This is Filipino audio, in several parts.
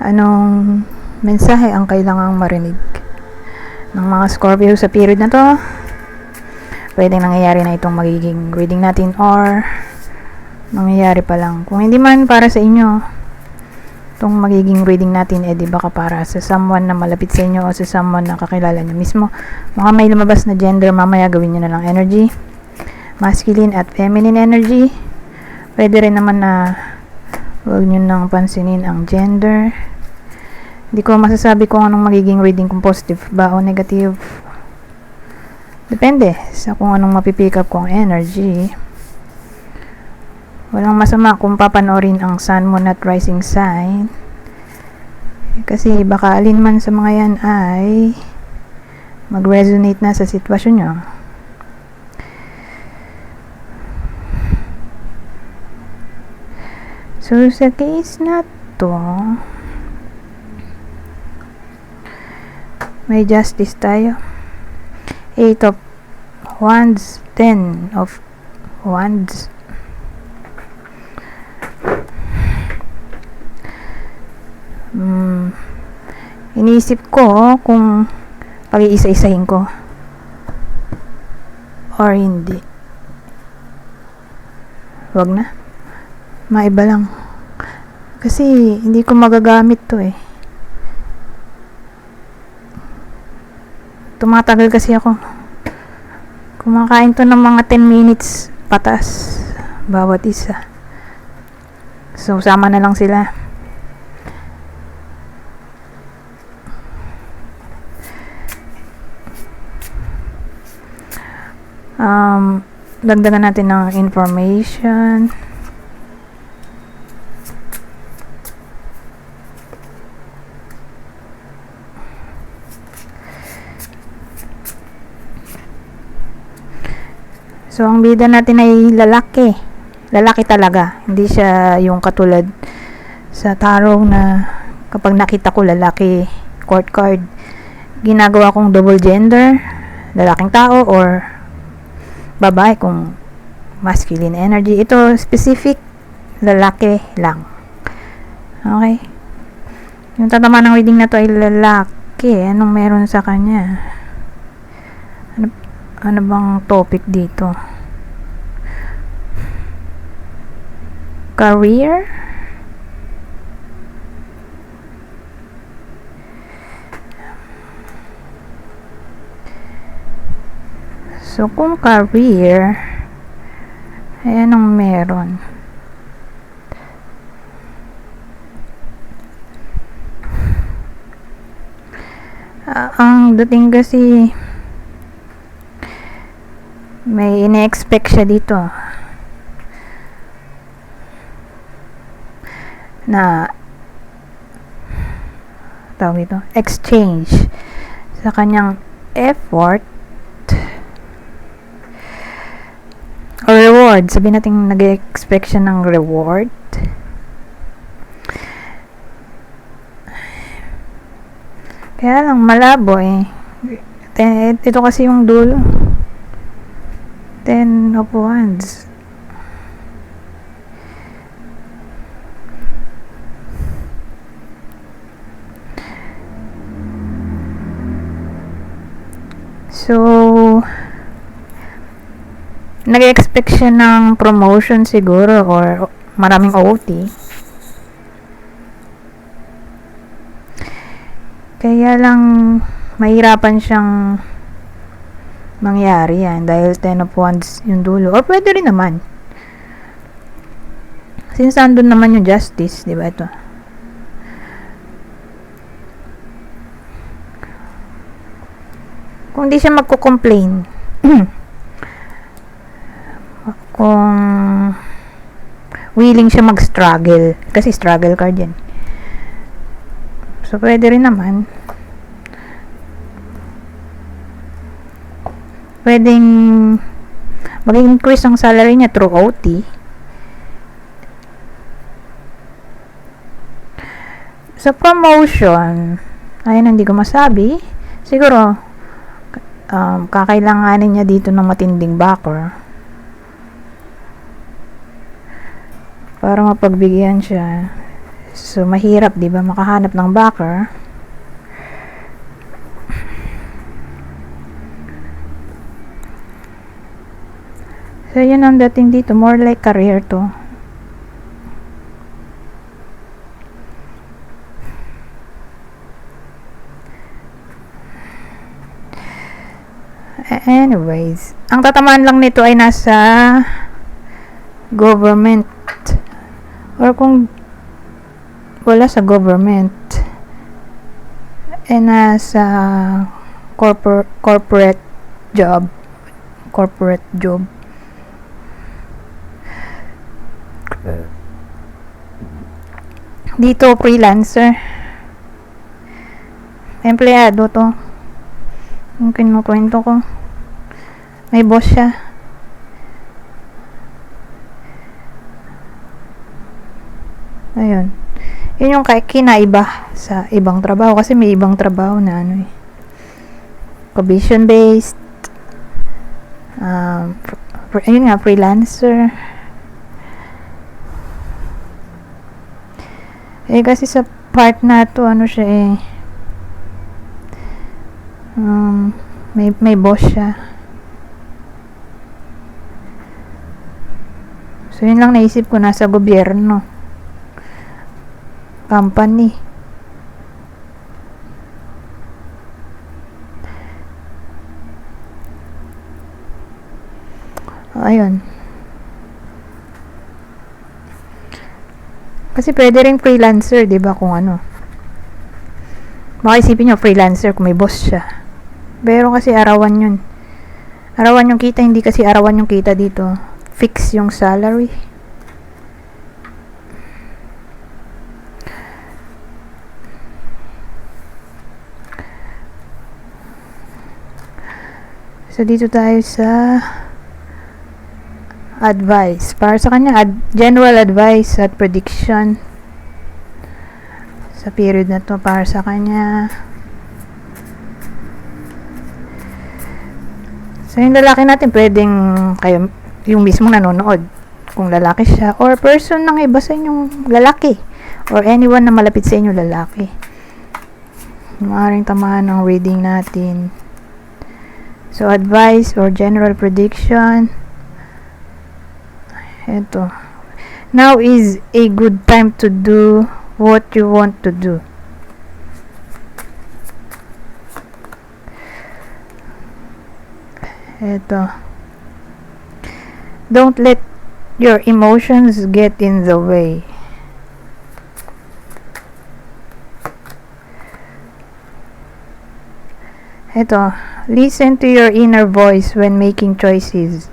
Anong mensahe ang kailangang marinig ng mga Scorpio sa period na to? Pwedeng nangyayari na itong magiging reading natin or nangyayari pa lang. Kung hindi man para sa inyo itong magiging reading natin, di baka para sa someone na malapit sa inyo o sa someone na kakilala nyo mismo. Mga may lumabas na gender, mamaya gawin nyo na lang energy, masculine at feminine energy. Pwede rin naman na huwag nyo nang pansinin ang gender. Hindi ko masasabi kung anong magiging reading, kung positive ba o negative. Depende sa kung anong mapipick up kong energy. Walang masama kung papanoorin ang sun, moon at rising sign. Kasi baka alin man sa mga yan ay mag-resonate na sa sitwasyon nyo. So, sa case na to, may justice tayo. 8 of Wands, 10 of Wands. Iniisip ko kung pag-iisa-isahin ko or hindi. Wag na. Maiba lang. Kasi hindi ko magagamit to eh. Tumatagal kasi ako. Kumakain to ng mga 10 minutes patas bawat isa. So sama na lang sila. Dagdagan natin ng information. So, ang bida natin ay lalaki. Lalaki talaga. Hindi siya yung katulad sa tarot na kapag nakita ko lalaki, court card, ginagawa kong double gender, lalaking tao or babae kung masculine energy. Ito, specific, lalaki lang. Okay? Yung tatama ng reading na to ay lalaki. Anong meron sa kanya? Ano bang topic dito? Career? So, kung career, ay anong meron? Ang dating kasi may ine-expect siya dito na tawag ito, exchange sa kanyang effort or reward. Sabihin natin nag-expect siya ng reward. Kaya lang malabo eh. Ito kasi yung dulo. 10 of Wands. So, nag-expect siya ng promotion siguro or maraming OT. Kaya lang mahirapan siyang mangyari yan dahil 10 of Wands yung dulo. Or pwede rin naman. Since andun naman yung justice, di ba ito? Kung di siya magko-complain, kung willing siya mag-struggle, kasi struggle card yan. So, pwede rin naman. Pwedeng mag-increase ang salary niya through OT. Sa promotion, ayun, hindi ko masabi. Siguro, kakailanganin niya dito ng matinding backer para mapagbigyan siya. So, mahirap, di ba, makahanap ng backer. So, yun ang dating dito. More like career to. Anyways, ang tatamaan lang nito ay nasa government. Or kung wala sa government, nasa corporate job. Dito, freelancer. Empleyado to. Yung kinukwento ko. May boss siya. Ayun. Yun yung kinaiba sa ibang trabaho. Kasi may ibang trabaho na commission based. Ayun nga, freelancer. Kasi sa part na to, siya may boss siya. So, yun lang naisip ko, nasa gobyerno. Company. Ayun. Kasi pwede rin freelancer, di ba, kung baka isipin nyo, freelancer kung may boss siya. Pero kasi arawan yun. Arawan yung kita, hindi kasi arawan yung kita dito. Fix yung salary. So, dito tayo sa advice. Para sa kanya, general advice at prediction sa period na to para sa kanya. So, yung lalaki natin, pwedeng kayo, yung mismo nanonood, kung lalaki siya, or person ng iba sa inyong lalaki, or anyone na malapit sa inyo lalaki. Maaaring tamaan ng reading natin. So, advice or general prediction. Ito. Now is a good time to do what you want to do. Ito. Don't let your emotions get in the way. Ito. Listen to your inner voice when making choices.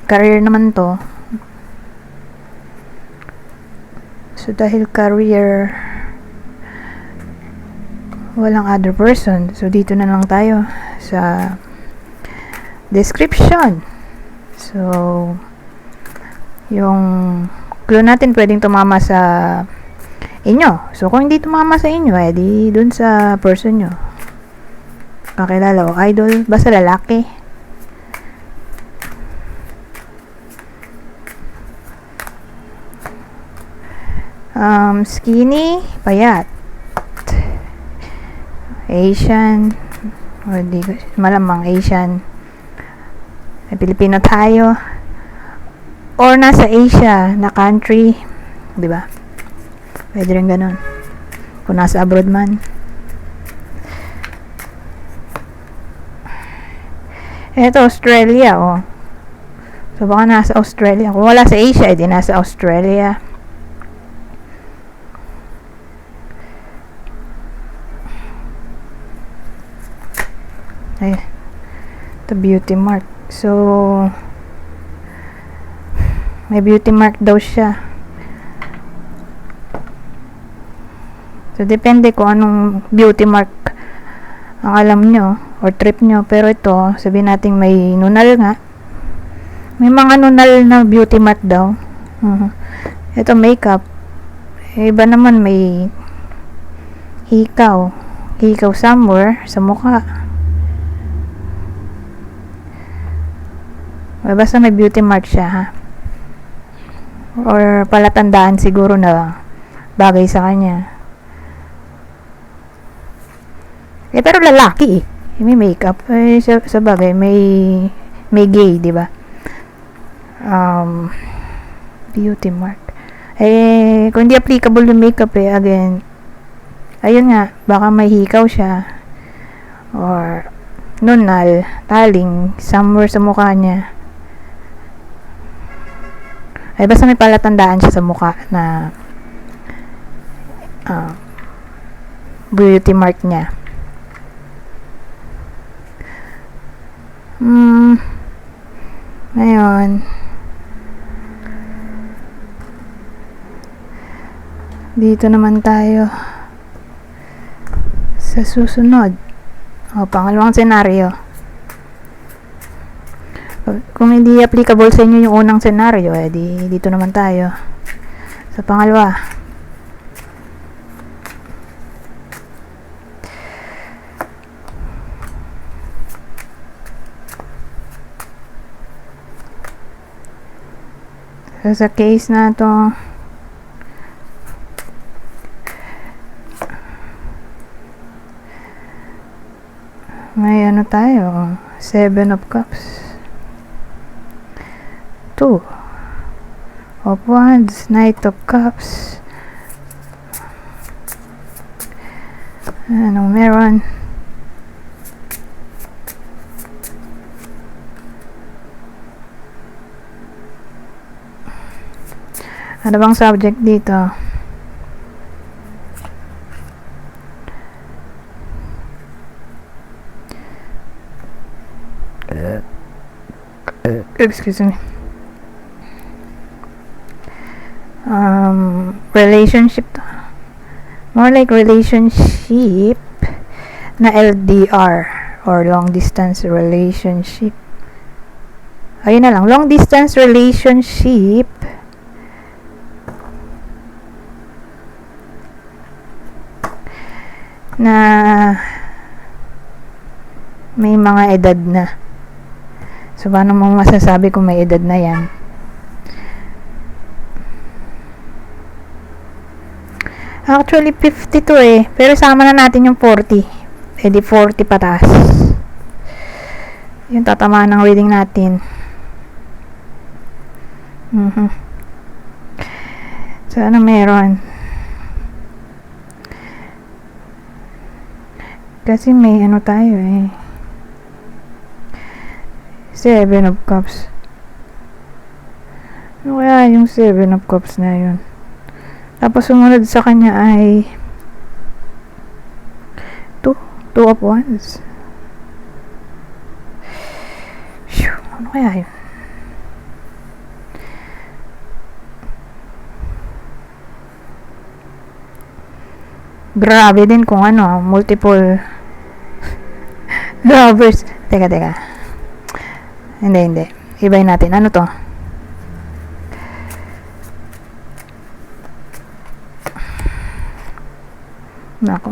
Career naman to. So, dahil career, walang other person. So, dito na lang tayo sa description. So, yung clue natin pwedeng tumama sa inyo. So, kung hindi tumama sa inyo, di dun sa person nyo. Kakilala o idol, basta lalaki. Skinny, payat. Asian, o di malamang Asian. Pilipino tayo. Or nasa Asia na country, di ba? Pwede rin ganun. Kung nasa abroad man. Ito, Australia, So, baka nasa Australia. Kung wala sa Asia, edi nasa Australia. Ay, ito beauty mark. So, may beauty mark daw siya. So, depende kung anong beauty mark ang alam nyo or trip nyo. Pero ito, sabihin natin may nunal nga. May mga nunal na beauty mark daw. Ito, makeup. Iba naman may hikaw. Hikaw somewhere sa mukha. Basta may beauty mark siya, ha? Or palatandaan siguro na bagay sa kanya. Pero lalaki eh. May makeup. Sa bagay, may gay, di ba? Beauty mark. Kung hindi applicable yung makeup again, ayun nga, baka may hikaw siya. Or nunal, taling, somewhere sa mukha niya. Basta may palatandaan siya sa mukha na beauty mark niya. Ngayon, dito naman tayo sa susunod. Pangalawang senaryo. Kung hindi applicable sa inyo yung unang senaryo, dito naman tayo sa pangalawa. So, sa case na to, may ano tayo, 7 of Cups, 2 of Wands, Knight of Cups. Anong meron? Ano bang subject dito? Excuse me. Relationship to. More like relationship na LDR or long distance relationship. Ayun na lang, long distance relationship na may mga edad na. So, paano mo masasabi kung may edad na yan? Actually, 52 pero sama na natin yung 40. Di 40 pataas. Yung tatamaan ng reading natin. So, ano meron? Kasi may ano tayo 7 of Cups. Ano kaya yung 7 of Cups na yun? Tapos sumunod sa kanya ay 2 of Wands. Ano kaya yun? Grabe din kung ano, multiple lovers. Teka. Hindi. Ibayin natin. Ano to? Nako.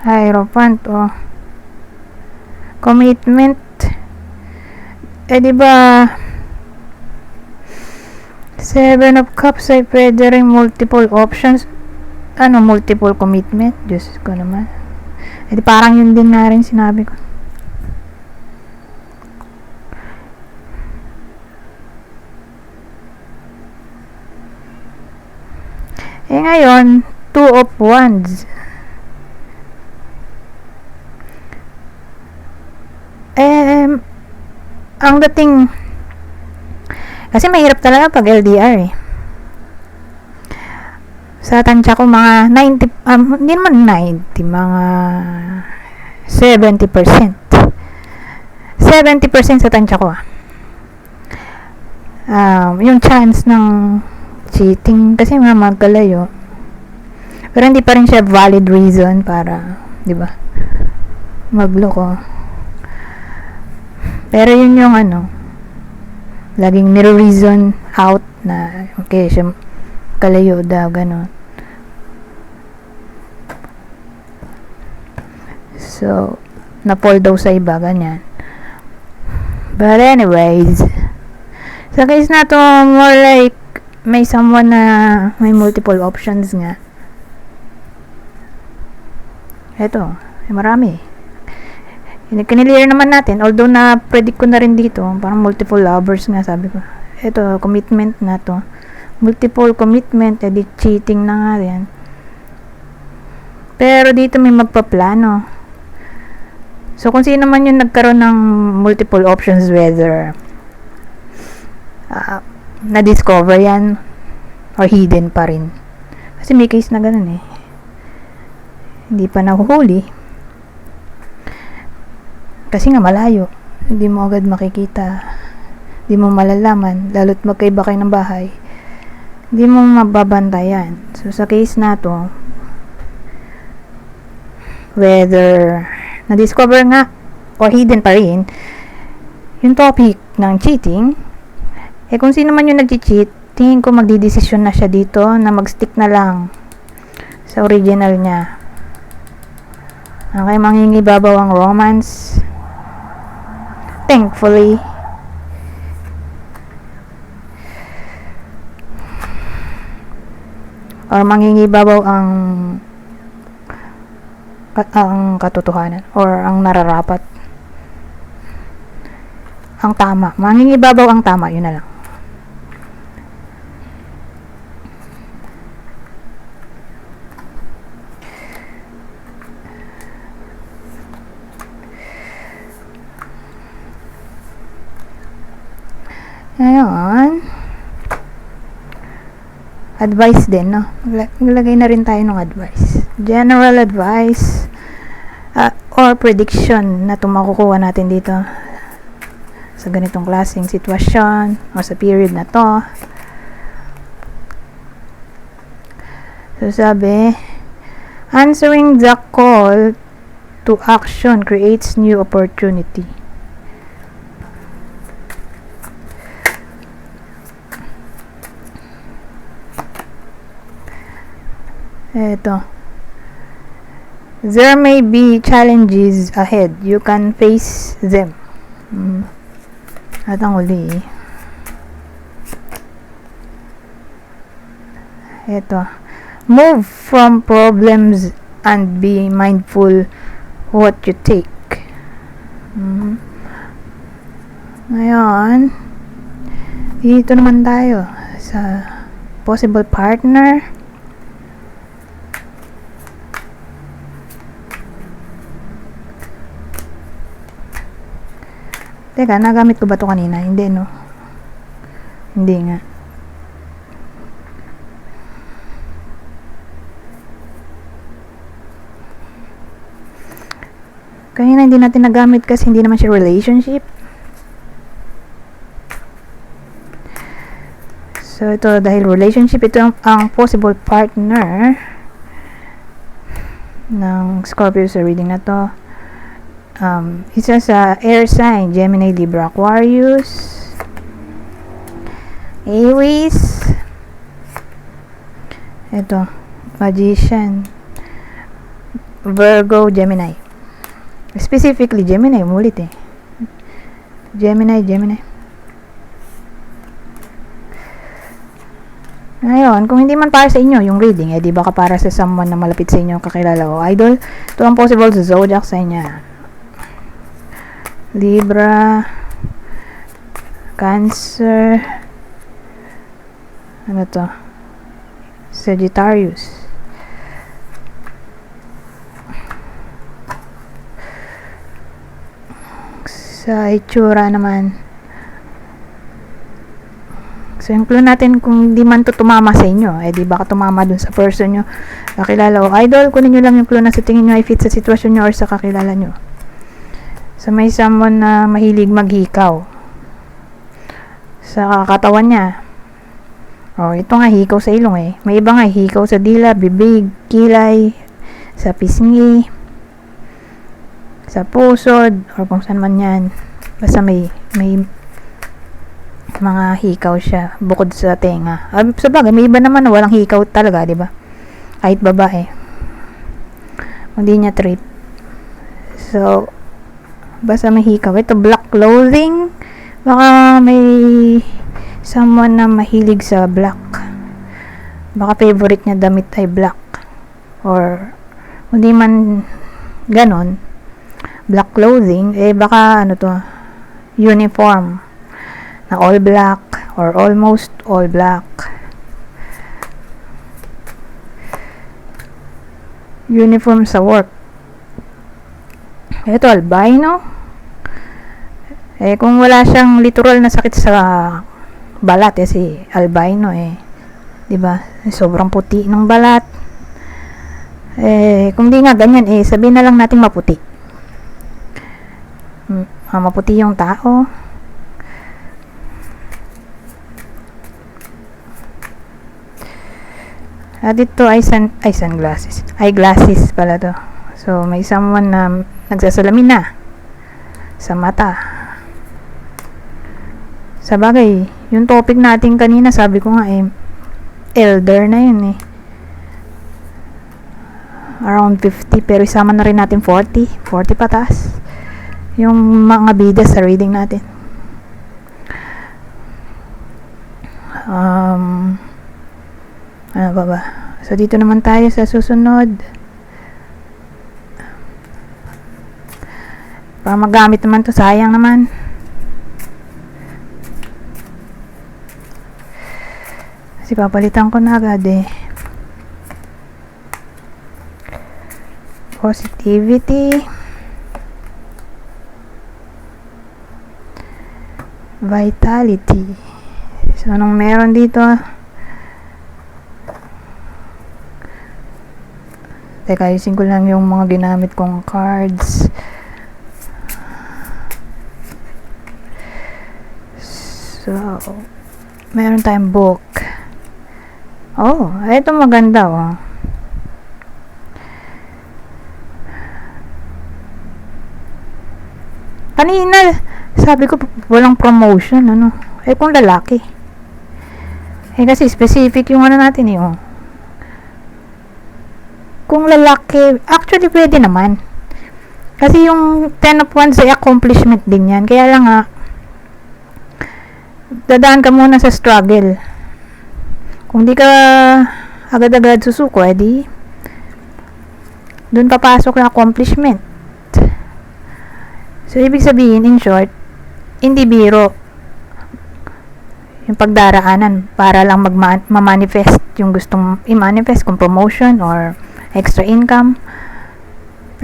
Hierophant, commitment. Diba 7 of Cups ay pwede rin multiple options. Multiple commitment? Diyos ko naman. Parang yun din nga rin sinabi ko. Ngayon, 2 of Wands. Ang dating, kasi mahirap talaga pag LDR sa tansya ko mga 90, hindi naman 90, mga 70%. 70% sa tansya ko. Yung chance ng cheating, kasi mga magkalayo. Pero hindi pa rin siya valid reason para, di ba, magloko. Pero yun yung laging nire-reason out na, okay, siya kalayo daw, gano'n. So, na-fall daw sa iba, ganyan. But anyways, sa case na to, more like may someone na may multiple options nga. Eto, marami. Kinilir naman natin, although na-predict ko na rin dito, parang multiple lovers nga sabi ko. Eto, commitment na to. Multiple commitment, edi cheating na nga yan. Pero dito may magpaplano. So, kung sino man yung nagkaroon ng multiple options, whether na-discover yan or hidden pa rin. Kasi may case na ganun eh. Hindi pa nahuhuli. Kasi nga malayo. Hindi mo agad makikita. Hindi mo malalaman. Lalo't magkaiba kayo ng bahay. Hindi mo mababantayan. So, sa case na to, whether na-discover nga or hidden pa rin yung topic ng cheating, kung sino man yung nag-cheat, tingin ko magdidesisyon na siya dito na mag-stick na lang sa original niya. Okay, mangingibabaw ang romance. Thankfully. Or mangingibabaw ang katotohanan or ang nararapat, ang tama, mangingibabaw ang tama, yun na lang. Ngayon, advice din, no? Maglagay na rin tayo ng advice. General advice or prediction na makukuha natin dito sa ganitong klaseng sitwasyon o sa period na to. So, sabi, answering the call to action creates new opportunity. Eto. There may be challenges ahead. You can face them. At ang uli. Eto. Move from problems and be mindful what you take. Ngayon, dito naman tayo sa possible partner. Teka, nagamit ko ba ito kanina? Hindi, no? Hindi nga. Kanina hindi natin nagamit kasi hindi naman siya relationship. So, ito, dahil relationship, ito ang possible partner ng Scorpio sa reading na to. Isa sa air sign, Gemini, Libra, Aquarius, Aries, ito, Magician, Virgo, Gemini. Specifically, Gemini, mulit eh. Gemini. Ngayon, kung hindi man para sa inyo yung reading, di baka para sa someone na malapit sa inyo, kakilala o idol, ito ang possible sa zodiac sign niya. Libra, Cancer, ano to? Sagittarius. Sa itsura naman. So, yung clue natin kung hindi man to tumama sa inyo, di baka tumama dun sa person nyo, kakilala o idol, kunin nyo lang yung clue na sa tingin nyo ay fit sa sitwasyon nyo or sa kakilala nyo. So, may someone na mahilig maghikaw sa katawan niya. Ito nga, hikaw sa ilong eh. May iba nga, hikaw sa dila, bibig, kilay, sa pisngi, sa pusod, or kung saan man yan. Basta may mga hikaw siya, bukod sa tenga. Sa bagay, may iba naman na walang hikaw talaga, di ba? Kahit babae. Hindi niya trip. So, basta may hikaw. Ito, black clothing. Baka may someone na mahilig sa black. Baka favorite niya damit ay black. Or, hindi man ganon, black clothing, baka ano to, uniform na all black or almost all black. Uniform sa work. Ito, albino. Kung wala siyang literal na sakit sa balat, si albino, diba? Sobrang puti ng balat. Kung di nga ganyan, sabihin na lang natin maputi. Maputi yung tao. At ito ay sunglasses. Eyeglasses pala to. So, may someone na nagsasalamin na sa mata. Sa bagay, yung topic natin kanina, sabi ko nga elder na yun around 50, pero isama na rin natin 40 pataas yung mga bida sa reading natin. Ano ba? So, dito naman tayo sa susunod. Para magamit naman to, sayang naman. Kasi papalitan ko na agad Positivity. Vitality. So, anong meron dito? Teka, ayusin ko lang yung mga ginamit kong cards. So, meron tayong book. Oh, ito maganda Kanina, sabi ko walang promotion, kung lalaki. Kasi specific yung natin Kung lalaki, actually pwede naman. Kasi yung 10 of Wands ay accomplishment din yan. Kaya lang dadaan ka muna sa struggle. Kung di ka agad-agad susuko, dun papasok yung accomplishment. So, ibig sabihin, in short, hindi biro yung pagdaraanan para lang ma-manifest yung gustong i-manifest kung promotion or extra income.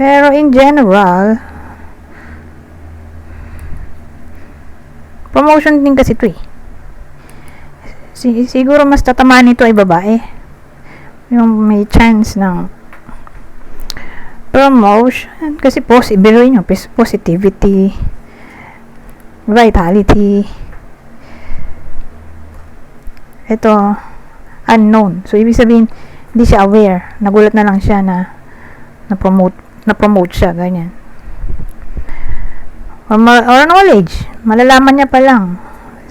Pero in general, promotion din kasi ito siguro mas tatamaan nito ay babae. Yung may chance ng promotion kasi biruin nyo, positivity, vitality. Ito, unknown. So, ibig sabihin, hindi siya aware. Nagulat na lang siya na na-promote siya, ganyan. Or knowledge. Malalaman niya pa lang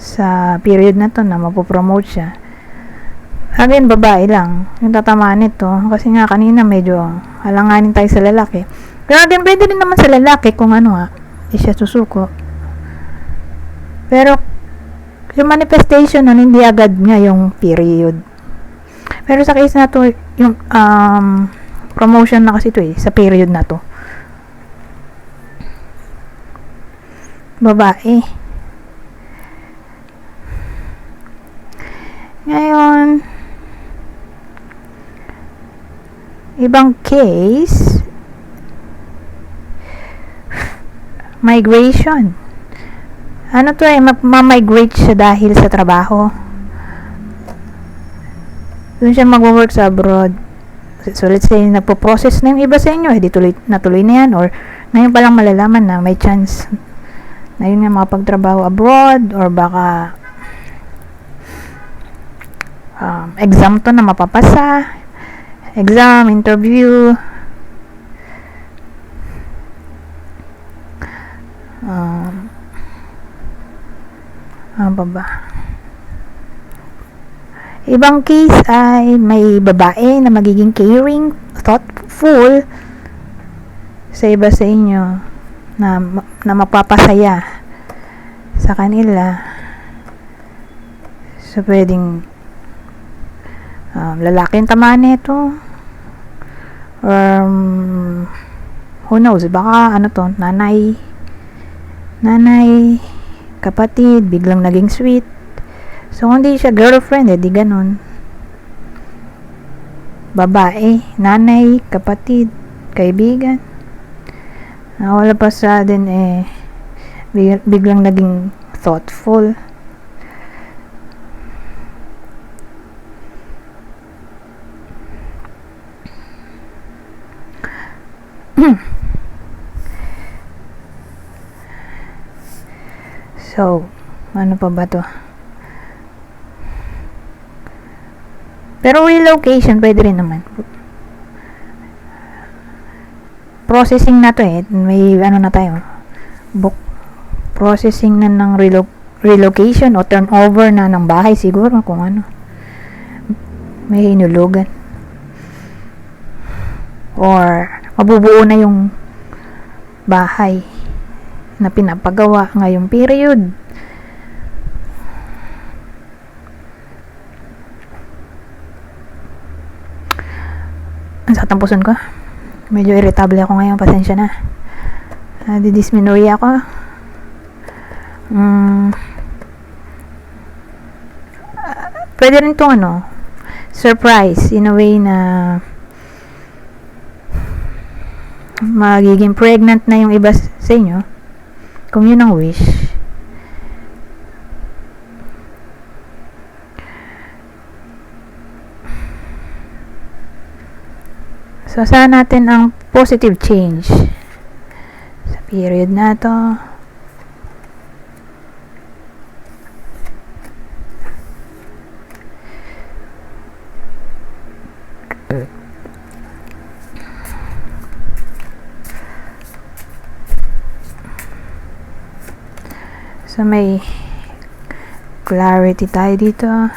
sa period na to na mapopromote siya. Again, babae lang yung tatamaan nito. Kasi nga, kanina medyo alanganin tayo sa lalaki. Pero again, pwede rin naman sa lalaki kung siya susuko. Pero, yung manifestation nun, hindi agad nga yung period. Pero sa case na to, yung promotion na kasi to sa period na to. Babae. Ngayon, ibang case, migration. Ano to ma-migrate siya dahil sa trabaho. Doon siya mag-work sa abroad. So, let's say, nagpo-process na yung iba sa inyo, natuloy na yan, or ngayon pa lang malalaman na may chance na yun nga makapagtrabaho abroad, or baka exam to na mapapasa, exam, interview, ano ba? Ibang case ay may babae na magiging caring, thoughtful, sa iba sa inyo na mapapasaya sa kanila. So, pwedeng lalaki yung tamaan nito, or who knows, baka nanay, kapatid, biglang naging sweet. So, hindi siya girlfriend, di ganun. Babae, nanay, kapatid, kaibigan. Wala pa sa din biglang naging thoughtful. So, ano pa ba to? Pero relocation, pwede rin naman. Processing na to may na tayo. Processing na ng relocation o turnover na ng bahay siguro, kung ano. May hinulugan. Or, mabubuo na yung bahay na pinapagawa ngayong period. Ang satampuson ko. Medyo irritable ako ngayon. Pasensya na. Didismenorrhea ako. Pwede rin itong surprise in a way na magiging pregnant na yung iba sa inyo. Kung yun ang wish. So, saan natin ang positive change sa period na to. So, may clarity tayo dito.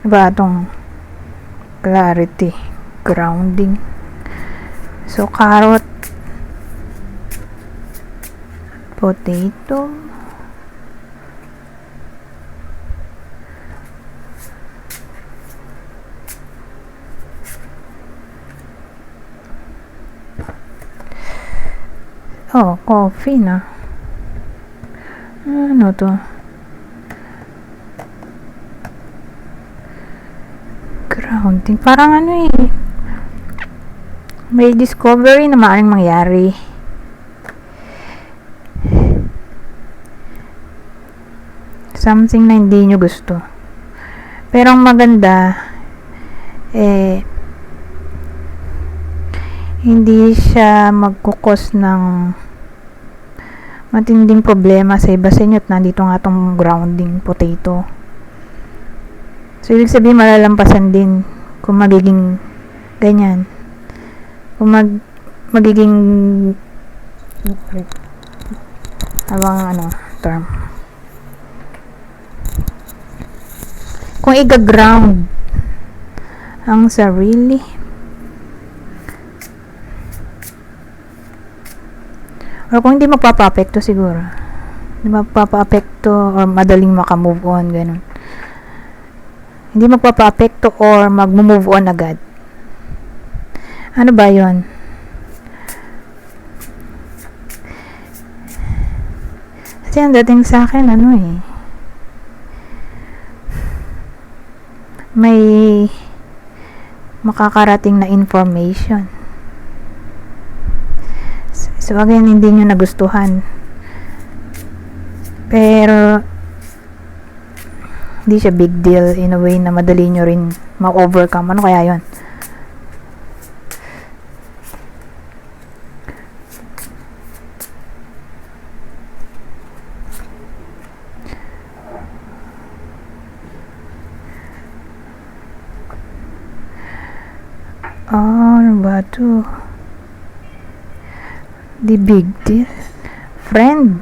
Diba itong clarity, grounding. So, carrot, potato, coffee na. Ano to? Grounding. Parang may discovery na maaaring mangyari. Something na hindi nyo gusto. Pero ang maganda, hindi siya magkukos ng matinding problema sa iba sa inyo at nandito nga itong grounding potato. So, ibig sabihin malalampasan din kung magiging ganyan. Kung magiging term. Kung i-ground ang sarili, or kung hindi magpapa-apekto siguro. Hindi magpapa-apekto or madaling maka-move on, ganun. Hindi magpapa-apekto or mag-move on agad. Ano ba yun? Kasi ang dating sa akin, may makakarating na information. So, again, hindi nyo nagustuhan. Pero, hindi siya big deal in a way na madali nyo rin ma-overcome. Ano kaya yun? Ano ba ito? The big deal. Friend.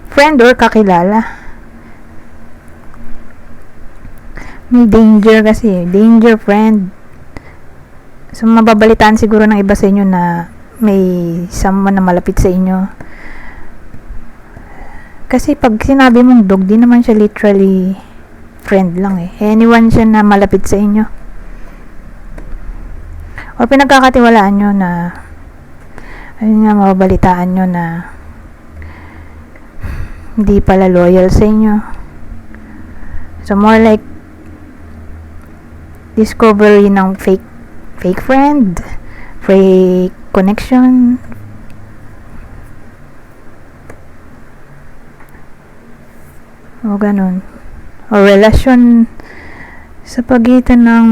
Friend or kakilala. May danger kasi. Danger, friend. So, mababalitaan siguro ng iba sa inyo na may someone na malapit sa inyo. Kasi pag sinabi mong dog, di naman siya literally friend lang eh. Anyone siya na malapit sa inyo. O pinagkakatiwalaan nyo na ayun nga, mababalitaan nyo na hindi pala loyal sa inyo. So more like discovery ng fake friend, fake connection. O ganun. O relasyon sa pagitan ng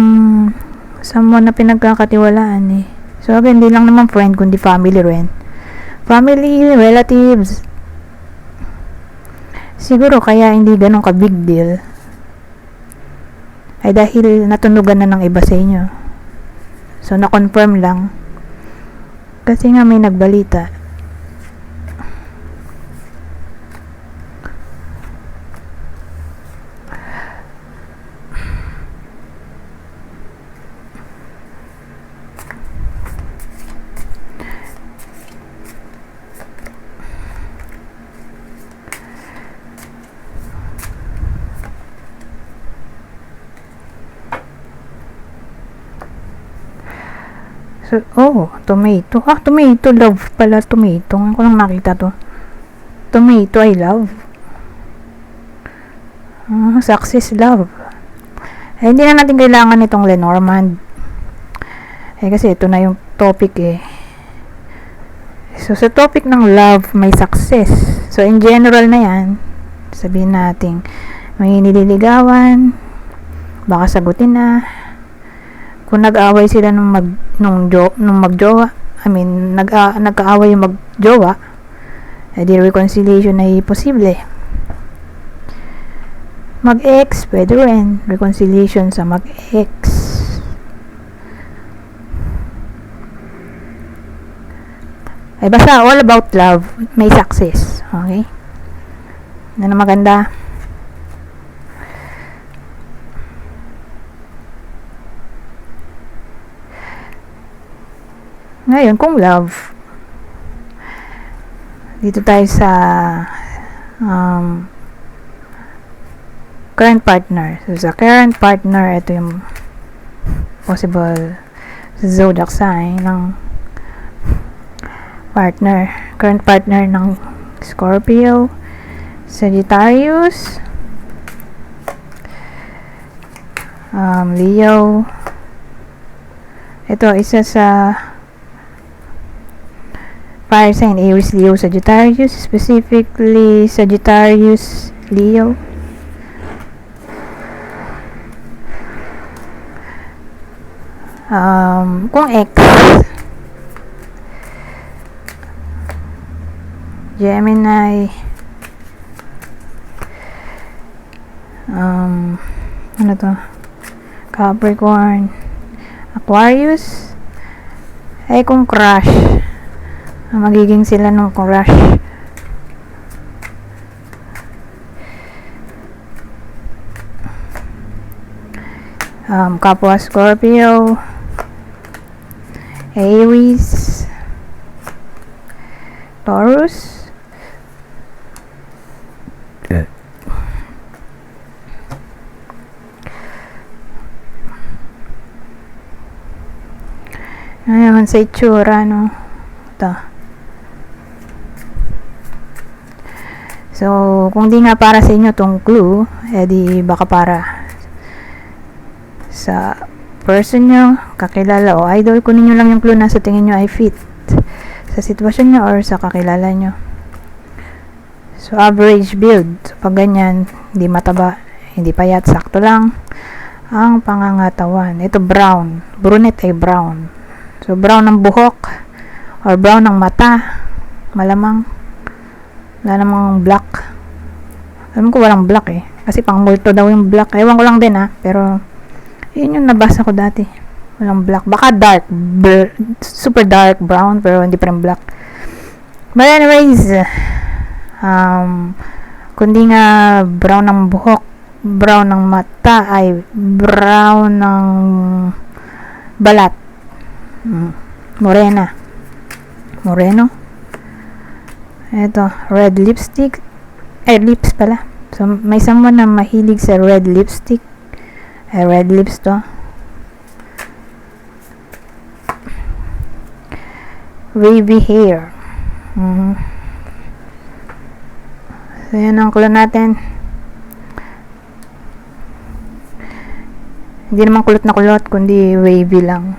someone na pinagkakatiwalaan eh. So again, hindi lang naman friend kundi family rin. Family, relatives. Siguro kaya hindi ganun ka big deal ay dahil natunugan na ng iba sa inyo. So na-confirm lang kasi nga may nagbalita. So, tomato. Tomato. Love pala tomato. Ngayon ko lang nakita to. Tomato, I love. Success, love. Hindi na natin kailangan itong Lenormand. Kasi ito na yung topic eh. So, sa topic ng love, may success. So, in general na yan, sabihin natin, may nililigawan, baka sagutin na. Kung nag-away sila nung magjowa, nagkaaway yung magjowa, di reconciliation ay posible. Mag-ex, pwede rin. Reconciliation sa mag-ex. Basta all about love, may success. Okay? Yan ang maganda. Ngayon, kung love, dito tayo sa current partner. So, sa current partner, ito yung possible zodiac sign ng partner. Current partner ng Scorpio, Sagittarius, Leo. Ito, isa sa fire sign, Aries, Leo, Sagittarius, specifically Sagittarius, Leo. Kung ex, Gemini, ano to, Capricorn, Aquarius. Kung crush, magiging sila ng crush. Kapwa Scorpio, Aries, Taurus, ngayon sa itsura, no? Ito. So, kung di nga para sa inyo tong clue, di baka para sa person nyo, kakilala o idol, kunin nyo lang yung clue na sa tingin nyo ay fit sa sitwasyon nyo or sa kakilala nyo. So, average build. So, pag ganyan, hindi mataba, hindi payat, sakto lang ang pangangatawan. Ito brown. Brunette ay brown. So, brown ng buhok or brown ng mata. Malamang wala namang black. Alam ko walang black eh. Kasi pang multo daw yung black. Ewan ko lang din pero Yun yung nabasa ko dati. Walang black. Baka super dark brown, pero hindi pa rin black. But anyways, kundi nga brown ng buhok, brown ng mata, ay brown ng balat. Moreno. Ito, red lipstick. Lips pala. So, may someone na mahilig sa red lipstick. Red lips to. Wavy hair. So, yan ang kulot natin. Hindi naman kulot na kulot, kundi wavy lang.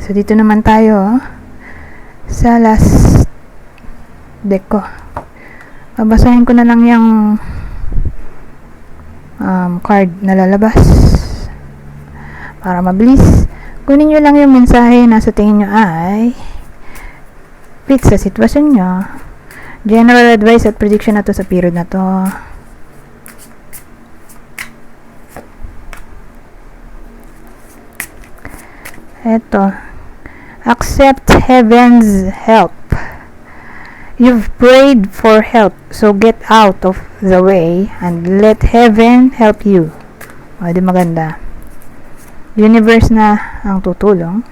So, dito naman tayo sa last deck ko. Babasahin ko na lang yung card na lalabas para mabilis. Kunin nyo lang yung mensahe na sa tingin nyo ay fit sa sitwasyon nyo. General advice at prediction na to sa period na to. Eto, accept heaven's help. You've prayed for help, so get out of the way and let heaven help you. O, di maganda. Universe na ang tutulong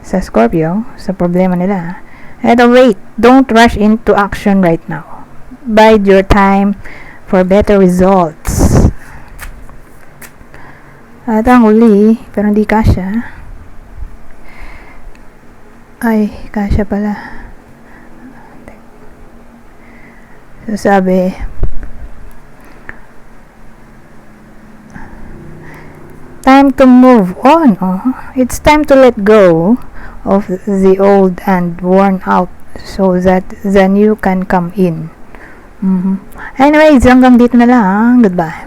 sa Scorpio, sa problema nila. Eto, wait. Don't rush into action right now. Bide your time for better results. At ang uli, pero hindi kasya. Ay, kasya pala. So, sabi, time to move on. It's time to let go of the old and worn out so that the new can come in. Anyways, hanggang dito na lang. Goodbye.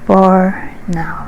For now.